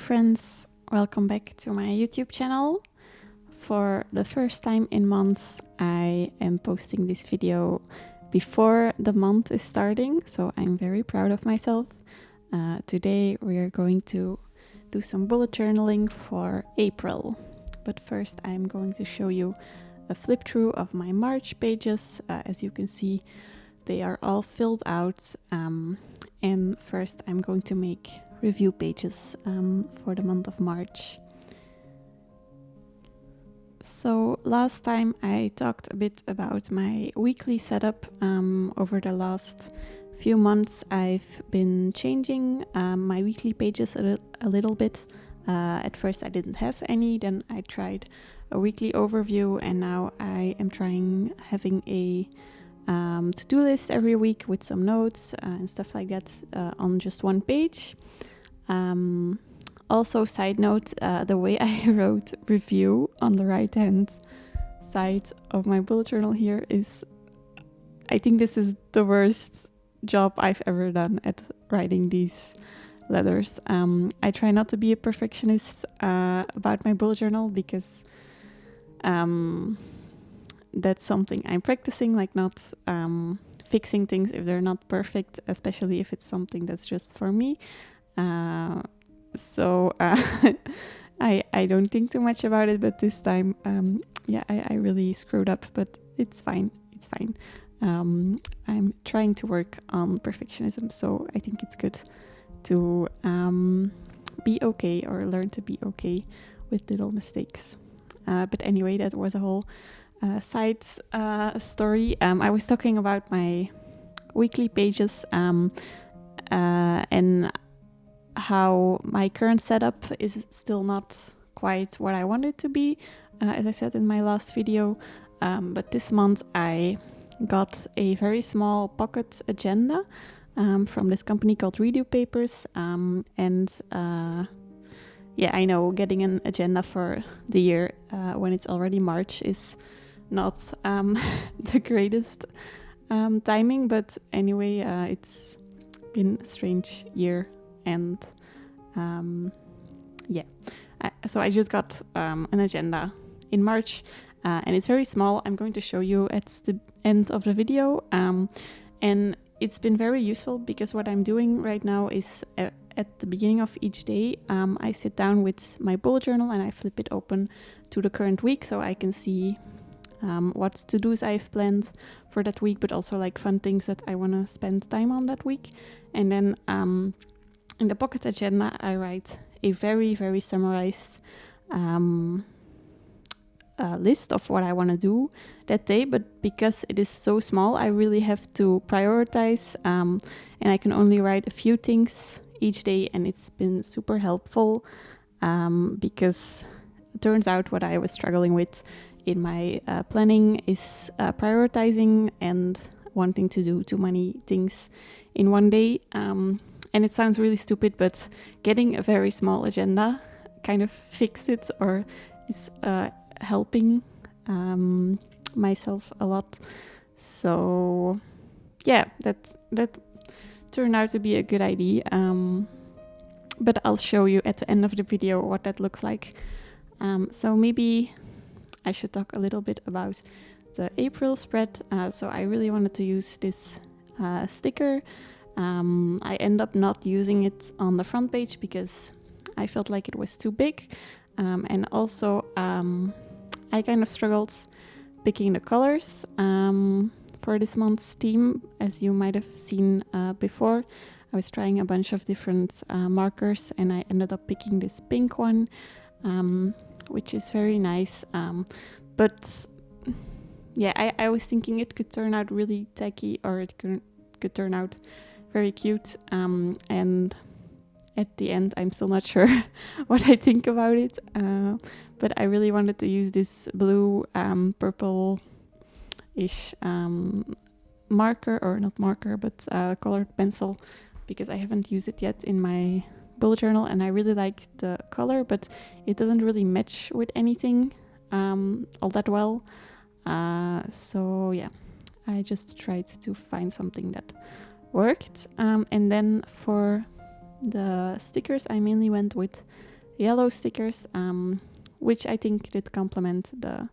friends, welcome back to my YouTube channel. For the first time in months, I am posting this video before the month is starting, so I'm very proud of myself. Today we are going to do some bullet journaling for April, but first I'm going to show you a flip through of my March pages. As you can see, they are all filled out, and first I'm going to make review pages for the month of March. So last time I talked a bit about my weekly setup. Over the last few months I've been changing my weekly pages a little bit. At first I didn't have any, then I tried a weekly overview, and now I am trying having a to-do list every week with some notes and stuff like that on just one page. Also, side note, the way I wrote review on the right hand side of my bullet journal here is, I think this is the worst job I've ever done at writing these letters. I try not to be a perfectionist about my bullet journal, because that's something I'm practicing, like not fixing things if they're not perfect, especially if it's something that's just for me. So I don't think too much about it, but this time, I really screwed up, but it's fine. It's fine. I'm trying to work on perfectionism, so I think it's good to be okay, or learn to be okay with little mistakes. But anyway, that was a whole side story. I was talking about my weekly pages and how my current setup is still not quite what I want it to be, as I said in my last video. But this month I got a very small pocket agenda from this company called Redo Papers. I know getting an agenda for the year when it's already March is not the greatest timing, but anyway, it's been a strange year. And so I just got an agenda in March, and it's very small. I'm going to show you at the end of the video, and it's been very useful, because what I'm doing right now is at the beginning of each day, I sit down with my bullet journal and I flip it open to the current week, so I can see what to-dos I've planned for that week, but also like fun things that I want to spend time on that week. And then in the pocket agenda, I write a very, very summarized list of what I want to do that day. But because it is so small, I really have to prioritize, and I can only write a few things each day. And it's been super helpful, because it turns out what I was struggling with in my planning is prioritizing and wanting to do too many things in one day. And it sounds really stupid, but getting a very small agenda kind of fixed it, or is helping myself a lot. So yeah, that turned out to be a good idea. But I'll show you at the end of the video what that looks like. So maybe I should talk a little bit about the April spread. So I really wanted to use this sticker. I end up not using it on the front page because I felt like it was too big, and also I kind of struggled picking the colors for this month's theme. As you might have seen before, I was trying a bunch of different markers, and I ended up picking this pink one, which is very nice, but yeah, I was thinking it could turn out really tacky, or it could turn out very cute, and at the end I'm still not sure what I think about it, but I really wanted to use this blue purple-ish marker, or not marker, but colored pencil, because I haven't used it yet in my bullet journal, and I really like the color, but it doesn't really match with anything all that well. So yeah, I just tried to find something that worked. And then for the stickers, I mainly went with yellow stickers, which I think did complement the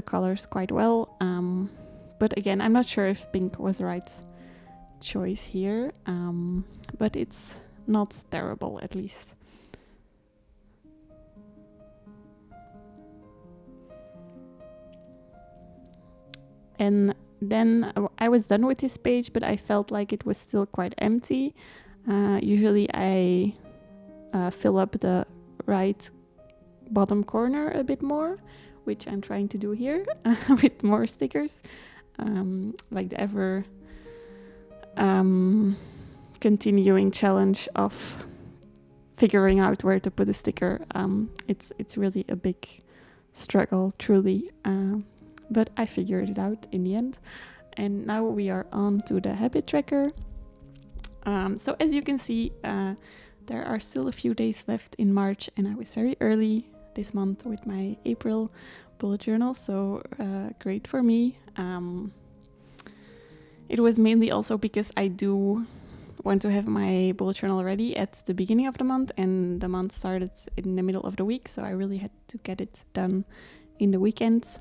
colors quite well. But again, I'm not sure if pink was the right choice here, but it's not terrible, at least. And then I was done with this page, but I felt like it was still quite empty. Usually I fill up the right bottom corner a bit more, which I'm trying to do here with more stickers, like the ever continuing challenge of figuring out where to put a sticker. It's really a big struggle, truly, but I figured it out in the end. And now we are on to the habit tracker. So as you can see, there are still a few days left in March, and I was very early this month with my April bullet journal, so great for me. It was mainly also because I do want to have my bullet journal ready at the beginning of the month, and the month started in the middle of the week, so I really had to get it done in the weekends.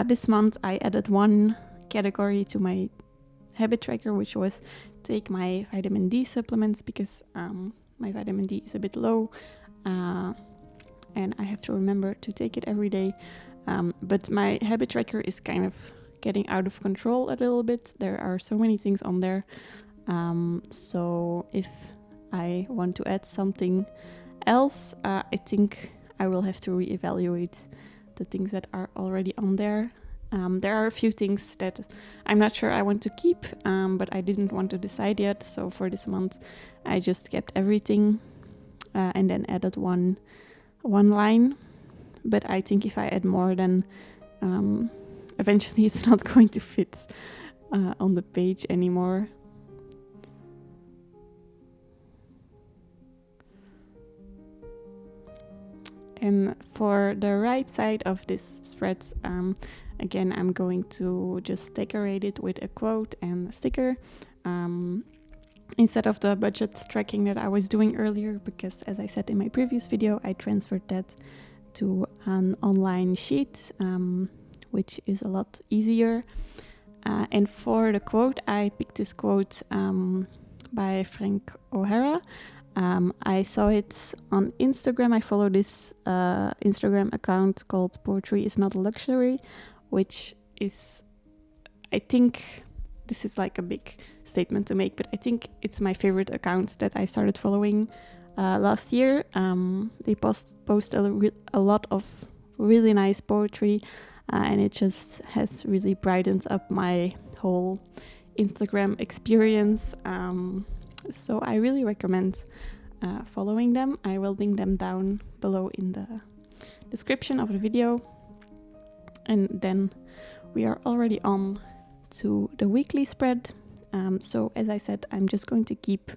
This month I added one category to my habit tracker, which was take my vitamin D supplements, because my vitamin D is a bit low, and I have to remember to take it every day. But my habit tracker is kind of getting out of control a little bit. There are so many things on there. So if I want to add something else, I think I will have to reevaluate the things that are already on there. There are a few things that I'm not sure I want to keep, but I didn't want to decide yet. So for this month, I just kept everything and then added one line. But I think if I add more, then eventually it's not going to fit on the page anymore. And for the right side of this spread, again, I'm going to just decorate it with a quote and a sticker instead of the budget tracking that I was doing earlier, because as I said in my previous video, I transferred that to an online sheet, which is a lot easier. And for the quote, I picked this quote by Frank O'Hara. I saw it on Instagram. I follow this Instagram account called Poetry is Not a Luxury, which is, I think, this is like a big statement to make, but I think it's my favorite account that I started following last year. They post a lot of really nice poetry, and it just has really brightened up my whole Instagram experience. So I really recommend following them. I will link them down below in the description of the video. And then we are already on to the weekly spread. So as I said, I'm just going to keep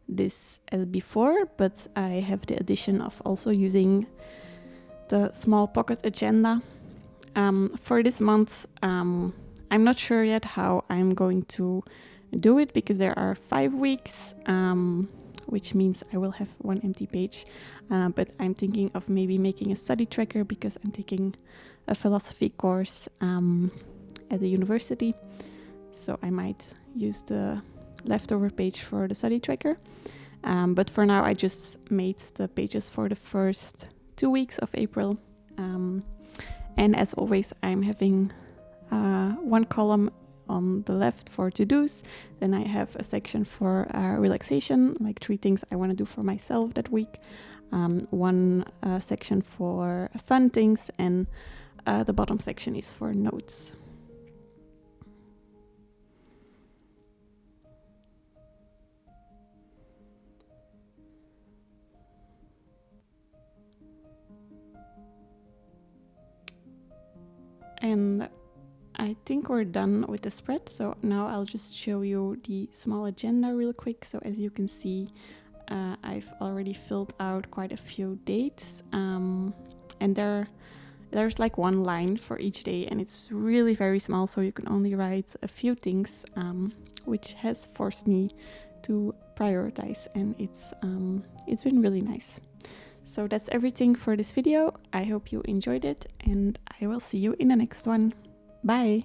this as before, but I have the addition of also using the small pocket agenda. For this month, I'm not sure yet how I'm going to do it, because there are 5 weeks, which means I will have one empty page, but I'm thinking of maybe making a study tracker, because I'm taking a philosophy course at the university, so I might use the leftover page for the study tracker, but for now I just made the pages for the first 2 weeks of April, and as always I'm having one column on the left for to-dos, then I have a section for relaxation, like 3 things I want to do for myself that week, one section for fun things, and the bottom section is for notes. And I think we're done with the spread, so now I'll just show you the small agenda real quick. So as you can see, I've already filled out quite a few dates, and there's like one line for each day, and it's really very small, so you can only write a few things, which has forced me to prioritize, and it's been really nice. So that's everything for this video. I hope you enjoyed it, and I will see you in the next one. Bye!